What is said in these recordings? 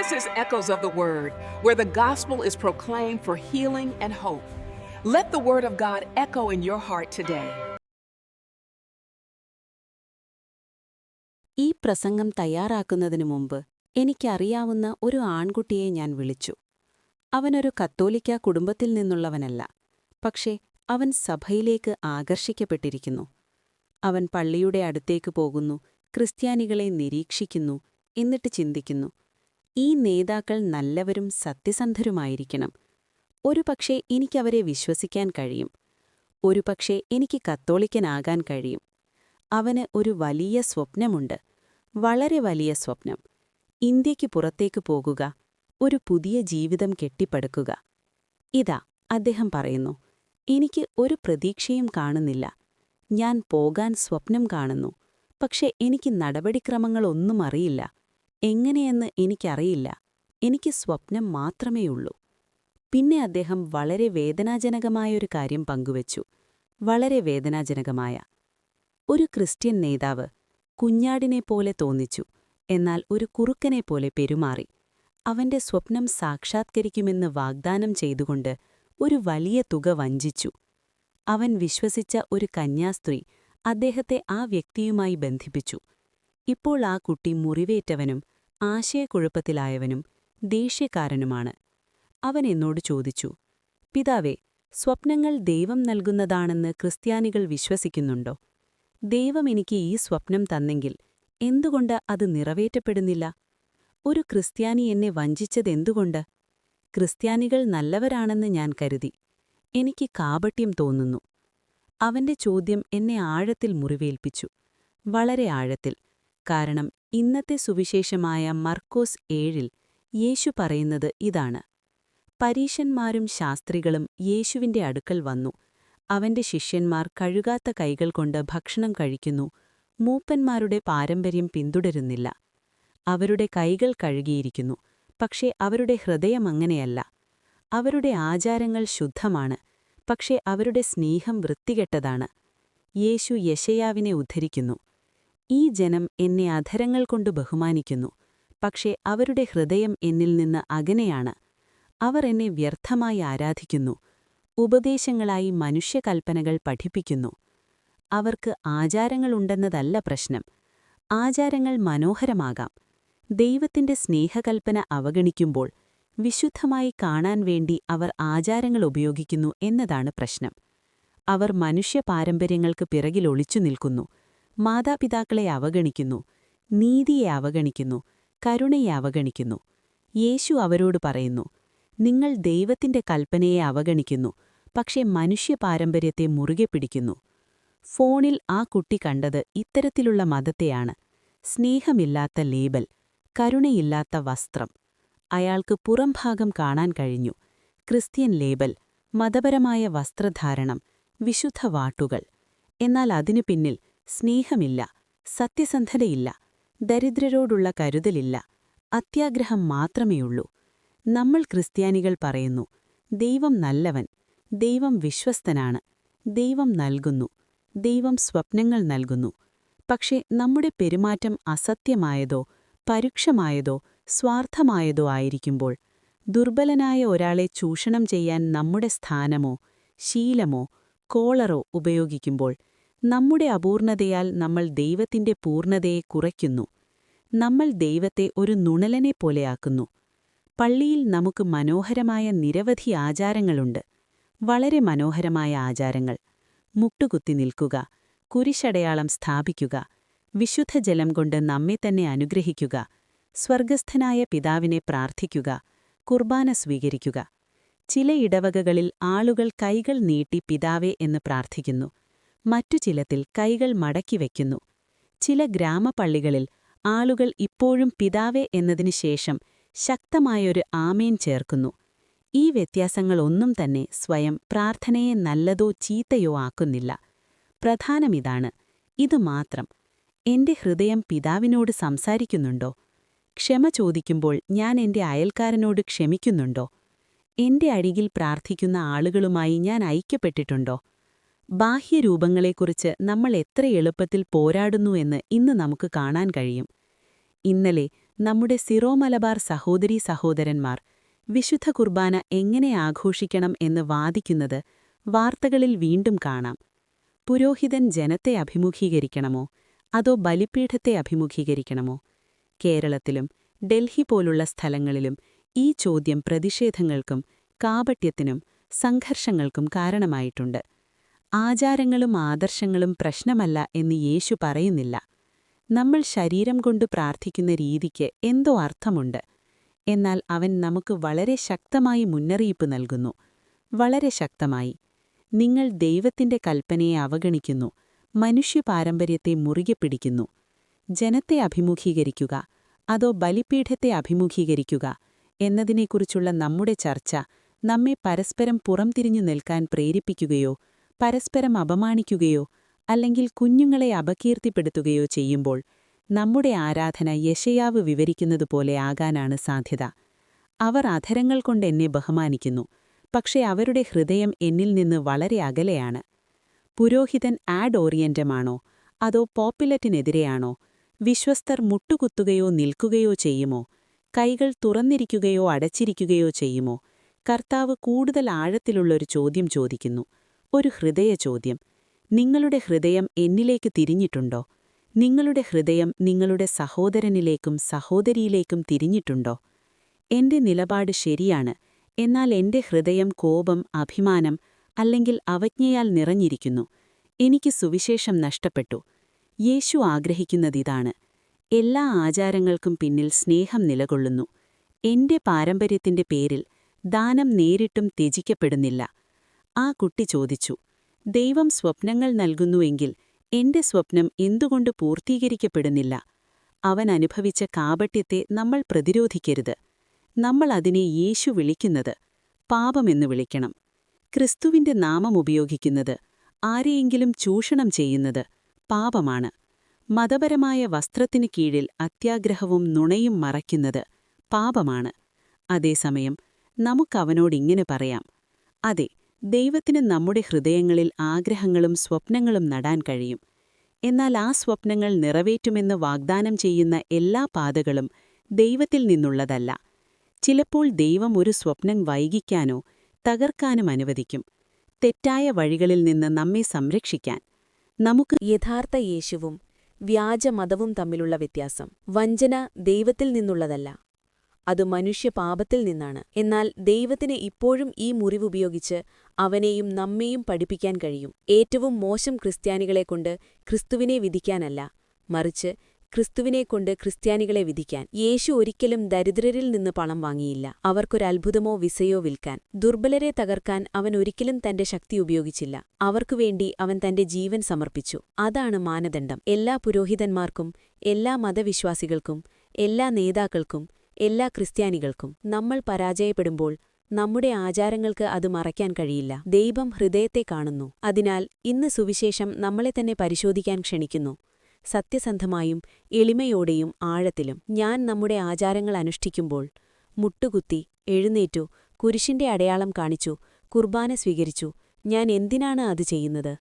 This is Echoes of the Word, where the gospel is proclaimed for healing and hope. Let the Word of God echo in your heart today. ഈ പ്രസംഗം തയ്യാറാക്കുന്നതിനു മുമ്പ് എനിക്കറിയാവുന്ന ഒരു ആൺകുട്ടിയെ ഞാൻ വിളിച്ചു. അവനൊരു കത്തോലിക്ക കുടുംബത്തിൽ നിന്നുള്ളവനല്ല, പക്ഷേ അവൻ സഭയിലേക്ക് ആകർഷിക്കപ്പെട്ടിരിക്കുന്നു. അവൻ പള്ളിയുടെ അടുത്തേക്ക് പോകുന്നു, ക്രിസ്ത്യാനികളെ നിരീക്ഷിക്കുന്നു, എന്നിട്ട് ചിന്തിക്കുന്നു, ഈ നേതാക്കൾ നല്ലവരും സത്യസന്ധരുമായിരിക്കണം. ഒരുപക്ഷേ എനിക്കവരെ വിശ്വസിക്കാൻ കഴിയും. ഒരുപക്ഷേ എനിക്ക് കത്തോലിക്കനാകാൻ കഴിയും. അവന് ഒരു വലിയ സ്വപ്നമുണ്ട്, വളരെ വലിയ സ്വപ്നം. ഇന്ത്യയ്ക്ക് പുറത്തേക്ക് പോകുക, ഒരു പുതിയ ജീവിതം കെട്ടിപ്പടുക്കുക. ഇതാ അദ്ദേഹം പറയുന്നു, എനിക്ക് ഒരു പ്രതീക്ഷയും കാണുന്നില്ല. ഞാൻ പോകാൻ സ്വപ്നം കാണുന്നു, പക്ഷെ എനിക്ക് നടപടിക്രമങ്ങളൊന്നും അറിയില്ല. എങ്ങനെയെന്ന് എനിക്കറിയില്ല. എനിക്ക് സ്വപ്നം മാത്രമേയുള്ളൂ. പിന്നെ അദ്ദേഹം വളരെ വേദനാജനകമായൊരു കാര്യം പങ്കുവച്ചു. വളരെ വേദനാജനകമായ. ഒരു ക്രിസ്ത്യൻ നേതാവ് കുഞ്ഞാടിനെപ്പോലെ തോന്നിച്ചു, എന്നാൽ ഒരു കുറുക്കനെപ്പോലെ പെരുമാറി. അവന്റെ സ്വപ്നം സാക്ഷാത്കരിക്കുമെന്ന് വാഗ്ദാനം ചെയ്തുകൊണ്ട് ഒരു വലിയ തുക വഞ്ചിച്ചു. അവൻ വിശ്വസിച്ച ഒരു കന്യാസ്ത്രീ അദ്ദേഹത്തെ ആ വ്യക്തിയുമായി ബന്ധിപ്പിച്ചു. ഇപ്പോൾ ആ കുട്ടി മുറിവേറ്റവനും ആശയക്കുഴപ്പത്തിലായവനും ദേഷ്യക്കാരനുമാണ്. അവൻ എന്നോട് ചോദിച്ചു, പിതാവേ, സ്വപ്നങ്ങൾ ദൈവം നൽകുന്നതാണെന്ന് ക്രിസ്ത്യാനികൾ വിശ്വസിക്കുന്നുണ്ടോ? ദൈവം എനിക്ക് ഈ സ്വപ്നം തന്നെങ്കിൽ എന്തുകൊണ്ട് അത് നിറവേറ്റപ്പെടുന്നില്ല? ഒരു ക്രിസ്ത്യാനി എന്നെ വഞ്ചിച്ചതെന്തുകൊണ്ട്? ക്രിസ്ത്യാനികൾ നല്ലവരാണെന്ന് ഞാൻ കരുതി. എനിക്ക് കാപട്യം തോന്നുന്നു. അവന്റെ ചോദ്യം എന്നെ ആഴത്തിൽ മുറിവേൽപ്പിച്ചു, വളരെ ആഴത്തിൽ. കാരണം ഇന്നത്തെ സുവിശേഷമായ മർക്കോസ് 7 യേശു പറയുന്നത് ഇതാണ്. പരീശന്മാരും ശാസ്ത്രികളും യേശുവിന്റെ അടുക്കൽ വന്നു. അവന്റെ ശിഷ്യന്മാർ കഴുകാത്ത കൈകൾ കൊണ്ട് ഭക്ഷണം കഴിക്കുന്നു, മൂപ്പന്മാരുടെ പാരമ്പര്യം പിന്തുടരുന്നില്ല. അവരുടെ കൈകൾ കഴുകിയിരിക്കുന്നു, പക്ഷേ അവരുടെ ഹൃദയം അങ്ങനെയല്ല. അവരുടെ ആചാരങ്ങൾ ശുദ്ധമാണ്, പക്ഷേ അവരുടെ സ്നേഹം വൃത്തികെട്ടതാണ്. യേശു യെശയ്യാവിനെ ഉദ്ധരിക്കുന്നു, ഈ ജനം എന്നെ അധരങ്ങൾ കൊണ്ട് ബഹുമാനിക്കുന്നു, പക്ഷേ അവരുടെ ഹൃദയം എന്നിൽ നിന്ന് അകനെയാണ്. അവർ എന്നെ വ്യർത്ഥമായി ആരാധിക്കുന്നു, ഉപദേശങ്ങളായി മനുഷ്യകൽപ്പനകൾ പഠിപ്പിക്കുന്നു. അവർക്ക് ആചാരങ്ങളുണ്ടെന്നതല്ല പ്രശ്നം. ആചാരങ്ങൾ മനോഹരമാകാം. ദൈവത്തിന്റെ സ്നേഹകൽപ്പന അവഗണിക്കുമ്പോൾ വിശുദ്ധമായി കാണാൻ വേണ്ടി അവർ ആചാരങ്ങൾ ഉപയോഗിക്കുന്നു എന്നതാണ് പ്രശ്നം. അവർ മനുഷ്യ പാരമ്പര്യങ്ങൾക്ക് പിറകിൽ ഒളിച്ചു നിൽക്കുന്നു, മാതാപിതാക്കളെ അവഗണിക്കുന്നു, നീതിയെ അവഗണിക്കുന്നു, കരുണയെ അവഗണിക്കുന്നു. യേശു അവരോട് പറയുന്നു, നിങ്ങൾ ദൈവത്തിന്റെ കൽപ്പനയെ അവഗണിക്കുന്നു, പക്ഷേ മനുഷ്യ പാരമ്പര്യത്തെ മുറുകെ പിടിക്കുന്നു. ഫോണിൽ ആ കുട്ടി കണ്ടത് ഇത്തരത്തിലുള്ള മതത്തെയാണ്. സ്നേഹമില്ലാത്ത ലേബൽ, കരുണയില്ലാത്ത വസ്ത്രം. അയാൾക്ക് പുറംഭാഗം കാണാൻ കഴിഞ്ഞു. ക്രിസ്ത്യൻ ലേബൽ, മതപരമായ വസ്ത്രധാരണം, വിശുദ്ധ വാട്ടുകൾ. എന്നാൽ അതിനു പിന്നിൽ സ്നേഹമില്ല, സത്യസന്ധതയില്ല, ദരിദ്രരോടുള്ള കരുതലില്ല, അത്യാഗ്രഹം മാത്രമേയുള്ളൂ. നമ്മൾ ക്രിസ്ത്യാനികൾ പറയുന്നു, ദൈവം നല്ലവൻ, ദൈവം വിശ്വസ്തനാണ്, ദൈവം നൽകുന്നു, ദൈവം സ്വപ്നങ്ങൾ നൽകുന്നു. പക്ഷേ നമ്മുടെ പെരുമാറ്റം അസത്യമായതോ പരുക്ഷമായതോ സ്വാർത്ഥമായതോ ആയിരിക്കുമ്പോൾ, ദുർബലനായ ഒരാളെ ചൂഷണം ചെയ്യാൻ നമ്മുടെ സ്ഥാനമോ ശീലമോ കോളറോ ഉപയോഗിക്കുമ്പോൾ, നമ്മുടെ അപൂർണതയാൽ നമ്മൾ ദൈവത്തിന്റെ പൂർണ്ണതയെ കുറയ്ക്കുന്നു. നമ്മൾ ദൈവത്തെ ഒരു നുണലനെപ്പോലെയാക്കുന്നു. പള്ളിയിൽ നമുക്ക് മനോഹരമായ നിരവധി ആചാരങ്ങളുണ്ട്, വളരെ മനോഹരമായ ആചാരങ്ങൾ. മുട്ടുകുത്തി നിൽക്കുക, കുരിശടയാളം സ്ഥാപിക്കുക, വിശുദ്ധജലം കൊണ്ട് നമ്മെ തന്നെ അനുഗ്രഹിക്കുക, സ്വർഗസ്ഥനായ പിതാവിനെ പ്രാർത്ഥിക്കുക, കുർബാന സ്വീകരിക്കുക. ചില ഇടവകകളിൽ ആളുകൾ കൈകൾ നീട്ടി പിതാവേ എന്ന് പ്രാർത്ഥിക്കുന്നു, മറ്റു ചിലത്തിൽ കൈകൾ മടക്കിവെക്കുന്നു. ചില ഗ്രാമപള്ളികളിൽ ആളുകൾ ഇപ്പോഴും പിതാവേ എന്നതിനു ശേഷം ശക്തമായൊരു ആമേൻ ചേർക്കുന്നു. ഈ വ്യത്യാസങ്ങളൊന്നും തന്നെ സ്വയം പ്രാർത്ഥനയെ നല്ലതോ ചീത്തയോ ആക്കുന്നില്ല. പ്രധാനമിതാണ്, ഇതുമാത്രം. എന്റെ ഹൃദയം പിതാവിനോട് സംസാരിക്കുന്നുണ്ടോ? ക്ഷമ ചോദിക്കുമ്പോൾ ഞാൻ എന്റെ അയൽക്കാരനോട് ക്ഷമിക്കുന്നുണ്ടോ? എന്റെ അരികിൽ പ്രാർത്ഥിക്കുന്ന ആളുകളുമായി ഞാൻ ഐക്യപ്പെട്ടിട്ടുണ്ടോ? ബാഹ്യരൂപങ്ങളെക്കുറിച്ച് നമ്മൾ എത്ര എളുപ്പത്തിൽ പോരാടുന്നു എന്ന് ഇന്ന് നമുക്ക് കാണാൻ കഴിയും. ഇന്നലെ നമ്മുടെ സിറോ മലബാർ സഹോദരീ സഹോദരന്മാർ വിശുദ്ധ കുർബാന എങ്ങനെ ആഘോഷിക്കണം എന്ന് വാദിക്കുന്നത് വാർത്തകളിൽ വീണ്ടും കാണാം. പുരോഹിതൻ ജനത്തെ അഭിമുഖീകരിക്കണമോ അതോ ബലിപീഠത്തെ അഭിമുഖീകരിക്കണമോ? കേരളത്തിലും ഡൽഹി പോലുള്ള സ്ഥലങ്ങളിലും ഈ ചോദ്യം പ്രതിഷേധങ്ങൾക്കും കാപട്യത്തിനും സംഘർഷങ്ങൾക്കും കാരണമായിട്ടുണ്ട്. ആചാരങ്ങളും ആദർശങ്ങളും പ്രശ്നമല്ല എന്ന് യേശു പറയുന്നില്ല. നമ്മൾ ശരീരം കൊണ്ട് പ്രാർത്ഥിക്കുന്ന രീതിക്ക് എന്തോ അർത്ഥമുണ്ട്. എന്നാൽ അവൻ നമുക്ക് വളരെ ശക്തമായി മുന്നറിയിപ്പ് നൽകുന്നു. വളരെ ശക്തമായി. നിങ്ങൾ ദൈവത്തിന്റെ കൽപ്പനയെ അവഗണിക്കുന്നു, മനുഷ്യ പാരമ്പര്യത്തെ മുറുകെ പിടിക്കുന്നു. ജനത്തെ അഭിമുഖീകരിക്കുക അതോ ബലിപീഠത്തെ അഭിമുഖീകരിക്കുക എന്നതിനെക്കുറിച്ചുള്ള നമ്മുടെ ചർച്ച നമ്മെ പരസ്പരം പുറംതിരിഞ്ഞു നിൽക്കാൻ പ്രേരിപ്പിക്കുകയോ പരസ്പരം അപമാനിക്കുകയോ അല്ലെങ്കിൽ കുഞ്ഞുങ്ങളെ അപകീർത്തിപ്പെടുത്തുകയോ ചെയ്യുമ്പോൾ നമ്മുടെ ആരാധന യെശയ്യാവ് വിവരിക്കുന്നതുപോലെ ആകാനാണ് സാധ്യത. അവർ അധരങ്ങൾ കൊണ്ട് എന്നെ ബഹുമാനിക്കുന്നു, പക്ഷേ അവരുടെ ഹൃദയം എന്നിൽ നിന്ന് വളരെ അകലെയാണ്. പുരോഹിതൻ ആഡ് ഓറിയന്റമാണോ അതോ പോപ്പുലറ്റിനെതിരെയാണോ? വിശ്വസ്തർ മുട്ടുകുത്തുകയോ നിൽക്കുകയോ ചെയ്യുമോ? കൈകൾ തുറന്നിരിക്കുകയോ അടച്ചിരിക്കുകയോ ചെയ്യുമോ? കർത്താവ് കൂടുതൽ ആഴത്തിലുള്ളൊരു ചോദ്യം ചോദിക്കുന്നു, ഒരു ഹൃദയ ചോദ്യം. നിങ്ങളുടെ ഹൃദയം എന്നിലേക്ക് തിരിഞ്ഞിട്ടുണ്ടോ? നിങ്ങളുടെ ഹൃദയം നിങ്ങളുടെ സഹോദരനിലേക്കും സഹോദരിയിലേക്കും തിരിഞ്ഞിട്ടുണ്ടോ? എന്റെ നിലപാട് ശരിയാണ്, എന്നാൽ എന്റെ ഹൃദയം കോപം, അഭിമാനം അല്ലെങ്കിൽ അവജ്ഞയാൽ നിറഞ്ഞിരിക്കുന്നു. എനിക്ക് സുവിശേഷം നഷ്ടപ്പെട്ടു. യേശു ആഗ്രഹിക്കുന്നതിതാണ്. എല്ലാ ആചാരങ്ങൾക്കും പിന്നിൽ സ്നേഹം നിലകൊള്ളുന്നു. എന്റെ പാരമ്പര്യത്തിന്റെ പേരിൽ ദാനം നേരിട്ടും ത്യജിക്കപ്പെടുന്നില്ല. ആ കുട്ടി ചോദിച്ചു, ദൈവം സ്വപ്നങ്ങൾ നൽകുന്നുവെങ്കിൽ എന്റെ സ്വപ്നം എന്തുകൊണ്ട് പൂർത്തീകരിക്കപ്പെടുന്നില്ല? അവൻ അനുഭവിച്ച കാപട്യത്തെ നമ്മൾ പ്രതിരോധിക്കരുത്. നമ്മൾ അതിനെ യേശു വിളിക്കുന്നത് പാപമെന്ന് വിളിക്കണം. ക്രിസ്തുവിന്റെ നാമം ഉപയോഗിക്കുന്നത്, ആരെയെങ്കിലും ചൂഷണം ചെയ്യുന്നത് പാപമാണ്. മതപരമായ വസ്ത്രത്തിനു കീഴിൽ അത്യാഗ്രഹവും നുണയും മറയ്ക്കുന്നത് പാപമാണ്. അതേസമയം നമുക്കവനോടിങ്ങനെ പറയാം, അതെ, ദൈവത്തിന് നമ്മുടെ ഹൃദയങ്ങളിൽ ആഗ്രഹങ്ങളും സ്വപ്നങ്ങളും നടാൻ കഴിയും. എന്നാൽ ആ സ്വപ്നങ്ങൾ നിറവേറ്റുമെന്ന് വാഗ്ദാനം ചെയ്യുന്ന എല്ലാ പാതകളും ദൈവത്തിൽ നിന്നുള്ളതല്ല. ചിലപ്പോൾ ദൈവം ഒരു സ്വപ്നം വൈകിക്കാനോ തകർക്കാനും അനുവദിക്കും, തെറ്റായ വഴികളിൽ നിന്ന് നമ്മെ സംരക്ഷിക്കാൻ. നമുക്ക് യഥാർത്ഥ യേശുവും വ്യാജമതവും തമ്മിലുള്ള വ്യത്യാസം. വഞ്ചന ദൈവത്തിൽ നിന്നുള്ളതല്ല, അത് മനുഷ്യപാപത്തിൽ നിന്നാണ്. എന്നാൽ ദൈവത്തിന് ഇപ്പോഴും ഈ മുറിവുപയോഗിച്ച് അവനെയും നമ്മെയും പഠിപ്പിക്കാൻ കഴിയും. ഏറ്റവും മോശം ക്രിസ്ത്യാനികളെക്കൊണ്ട് ക്രിസ്തുവിനെ വിധിക്കാനല്ല, മറിച്ച് ക്രിസ്തുവിനെക്കൊണ്ട് ക്രിസ്ത്യാനികളെ വിധിക്കാൻ. യേശു ഒരിക്കലും ദരിദ്രരിൽ നിന്ന് പണം വാങ്ങിയില്ല, അവർക്കൊരത്ഭുതമോ വിസയോ വിൽക്കാൻ. ദുർബലരെ തകർക്കാൻ അവൻ ഒരിക്കലും തന്റെ ശക്തി ഉപയോഗിച്ചില്ല, അവർക്കുവേണ്ടി അവൻ തന്റെ ജീവൻ സമർപ്പിച്ചു. അതാണ് മാനദണ്ഡം. എല്ലാ പുരോഹിതന്മാർക്കും, എല്ലാ മതവിശ്വാസികൾക്കും, എല്ലാ നേതാക്കൾക്കും, എല്ലാ ക്രിസ്ത്യാനികൾക്കും. നമ്മൾ പരാജയപ്പെടുമ്പോൾ നമ്മുടെ ആചാരങ്ങൾക്ക് അത് മറയ്ക്കാൻ കഴിയില്ല. ദൈവം ഹൃദയത്തെ കാണുന്നു. അതിനാൽ ഇന്ന് സുവിശേഷം നമ്മളെ തന്നെ പരിശോധിക്കാൻ ക്ഷണിക്കുന്നു, സത്യസന്ധമായും എളിമയോടെയും ആഴത്തിലും. ഞാൻ നമ്മുടെ ആചാരങ്ങൾ അനുഷ്ഠിക്കുമ്പോൾ മുട്ടുകുത്തി, എഴുന്നേറ്റു, കുരിശിന്റെ അടയാളം കാണിച്ചു, കുർബാന സ്വീകരിച്ചു, ഞാൻ എന്തിനാണ് അത് ചെയ്യുന്നത്?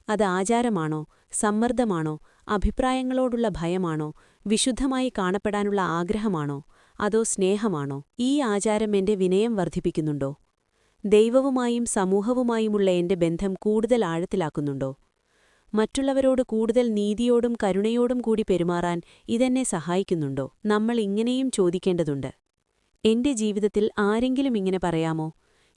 അത് ആചാരമാണോ, സമ്മർദ്ദമാണോ, അഭിപ്രായങ്ങളോടുള്ള ഭയമാണോ, വിശുദ്ധമായി കാണപ്പെടാനുള്ള ആഗ്രഹമാണോ, അതോ സ്നേഹമാണോ? ഈ ആചാരം എന്റെ വിനയം വർദ്ധിപ്പിക്കുന്നുണ്ടോ? ദൈവവുമായും സമൂഹവുമായുമുള്ള എന്റെ ബന്ധം കൂടുതൽ ആഴത്തിലാക്കുന്നുണ്ടോ? മറ്റുള്ളവരോട് കൂടുതൽ നീതിയോടും കരുണയോടും കൂടി പെരുമാറാൻ ഇതെന്നെ സഹായിക്കുന്നുണ്ടോ? നമ്മൾ ഇങ്ങനെയും ചോദിക്കേണ്ടതുണ്ട്. എന്റെ ജീവിതത്തിൽ ആരെങ്കിലും ഇങ്ങനെ പറയാമോ,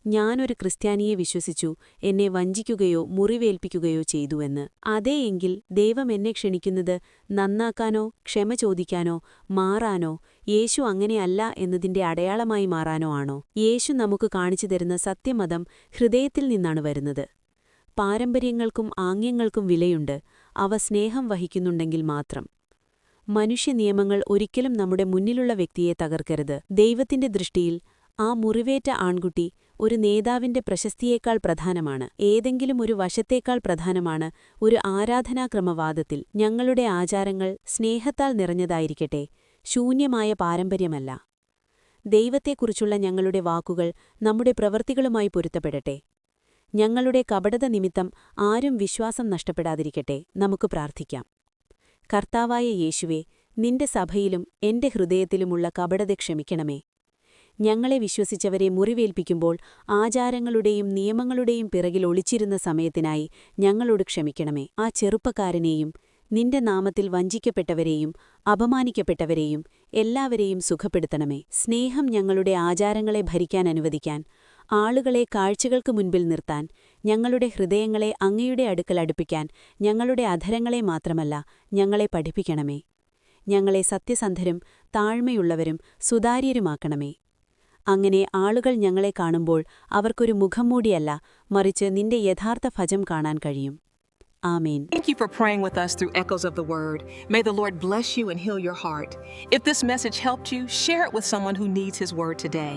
ഞാനൊരു ക്രിസ്ത്യാനിയെ വിശ്വസിച്ചു, എന്നെ വഞ്ചിക്കുകയോ മുറിവേൽപ്പിക്കുകയോ ചെയ്തുവെന്ന്? അതേയെങ്കിൽ ദൈവം എന്നെ ക്ഷണിക്കുന്നത് നന്നാക്കാനോ, ക്ഷമ ചോദിക്കാനോ, മാറാനോ, യേശു അങ്ങനെയല്ല എന്നതിന്റെ അടയാളമായി മാറാനോ ആണോ? യേശു നമുക്ക് കാണിച്ചു തരുന്ന സത്യമതം ഹൃദയത്തിൽ നിന്നാണ് വരുന്നത്. പാരമ്പര്യങ്ങൾക്കും ആംഗ്യങ്ങൾക്കും വിലയുണ്ട്, അവ സ്നേഹം വഹിക്കുന്നുണ്ടെങ്കിൽ മാത്രം. മനുഷ്യനിയമങ്ങൾ ഒരിക്കലും നമ്മുടെ മുന്നിലുള്ള വ്യക്തിയെ തകർക്കരുത്. ദൈവത്തിന്റെ ദൃഷ്ടിയിൽ ആ മുറിവേറ്റ ആൺകുട്ടി ഒരു നേതാവിന്റെ പ്രശസ്തിയേക്കാൾ പ്രധാനമാണ്, ഏതെങ്കിലും ഒരു വശത്തേക്കാൾ പ്രധാനമാണ് ഒരു ആരാധനാക്രമവാദത്തിൽ. ഞങ്ങളുടെ ആചാരങ്ങൾ സ്നേഹത്താൽ നിറഞ്ഞതായിരിക്കട്ടെ, ശൂന്യമായ പാരമ്പര്യമല്ല. ദൈവത്തെക്കുറിച്ചുള്ള ഞങ്ങളുടെ വാക്കുകൾ നമ്മുടെ പ്രവൃത്തികളുമായി പൊരുത്തപ്പെടട്ടെ. ഞങ്ങളുടെ കപടത നിമിത്തം ആരും വിശ്വാസം നഷ്ടപ്പെടാതിരിക്കട്ടെ. നമുക്ക് പ്രാർത്ഥിക്കാം. കർത്താവായ യേശുവേ, നിന്റെ സഭയിലും എന്റെ ഹൃദയത്തിലുമുള്ള കപടത ക്ഷമിക്കണമേ. ഞങ്ങളെ വിശ്വസിച്ചവരെ മുറിവേൽപ്പിക്കുമ്പോൾ ആചാരങ്ങളുടെയും നിയമങ്ങളുടെയും പിറകിൽ ഒളിച്ചിരുന്ന സമയത്തിനായി ഞങ്ങളോട് ക്ഷമിക്കണമേ. ആ ചെറുപ്പക്കാരനെയും നിന്റെ നാമത്തിൽ വഞ്ചിക്കപ്പെട്ടവരെയും അപമാനിക്കപ്പെട്ടവരെയും എല്ലാവരെയും സുഖപ്പെടുത്തണമേ. സ്നേഹം ഞങ്ങളുടെ ആചാരങ്ങളെ ഭരിക്കാൻ അനുവദിക്കാൻ, ആളുകളെ കാഴ്ചകൾക്ക് മുൻപിൽ നിർത്താൻ, ഞങ്ങളുടെ ഹൃദയങ്ങളെ അങ്ങയുടെ അടുക്കൽ അടുപ്പിക്കാൻ ഞങ്ങളുടെ അധരങ്ങളെ മാത്രമല്ല ഞങ്ങളെ പഠിപ്പിക്കണമേ. ഞങ്ങളെ സത്യസന്ധരും താഴ്മയുള്ളവരും സുതാര്യരുമാക്കണമേ. അങ്ങനെ ആളുകൾ ഞങ്ങളെ കാണുമ്പോൾ അവർക്കൊരു മുഖംമൂടിയല്ല, മറിച്ച് നിന്റെ യഥാർത്ഥ ഭജം കാണാൻ കഴിയും. ആമേൻ. Thank you for praying with us through Echoes of the Word. May the Lord bless you and heal your heart. If this message helped you, share it with someone who needs His word today.